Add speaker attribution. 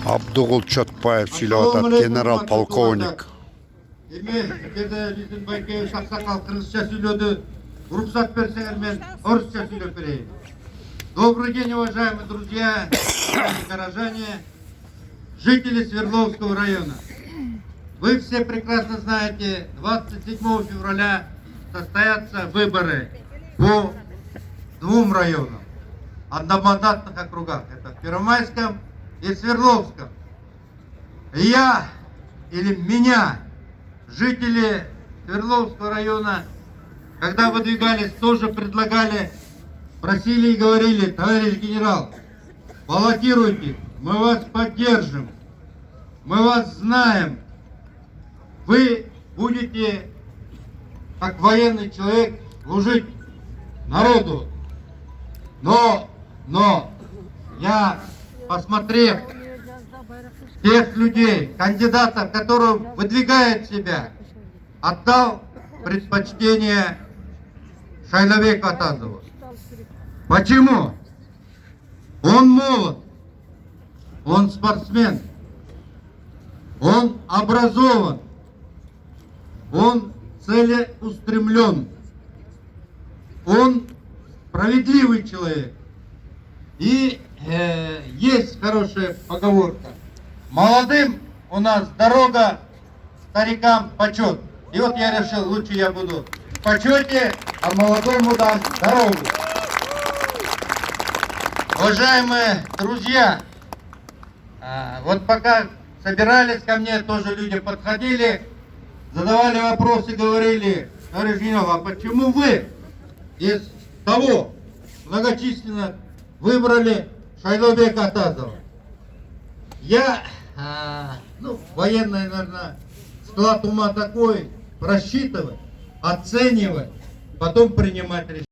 Speaker 1: Абдугул Чотбаев сүйлеп атат, генерал-полковник.
Speaker 2: Біздің Байкевич ақсақал қырғызша сөйледі. Рұқсат берсеңіз мен орысша сөйлеп берейін. Добрый день, уважаемые друзья, горожане, жители Свердловского района. Вы все прекрасно знаете, 27 февраля состоятся выборы по двум районам, одномандатных округах. Это в Первомайском и Свердловском. И я или меня, жители Свердловского района, когда выдвигались, тоже предлагали, просили и говорили: товарищ генерал, баллотируйтесь, мы вас поддержим, мы вас знаем, вы будете, как военный человек, служить народу. Но я, посмотрев тех людей, кандидатов, которые выдвигают себя, отдал предпочтение Шайлабеку Атазову. Почему? Он молод, он спортсмен, он образован, он целеустремлен, он справедливый человек. И есть хорошая поговорка: молодым у нас дорога, старикам почет. И вот я решил, лучше я буду в почете, а молодому дам дорогу. Уважаемые друзья, вот пока собирались ко мне, тоже люди подходили, задавали вопросы, говорили: товарищ генерал, а почему вы из того многочисленно выбрали Шайлабека Атазова? Я, военный, наверное, склад ума такой: просчитывать, оценивать, потом принимать решение.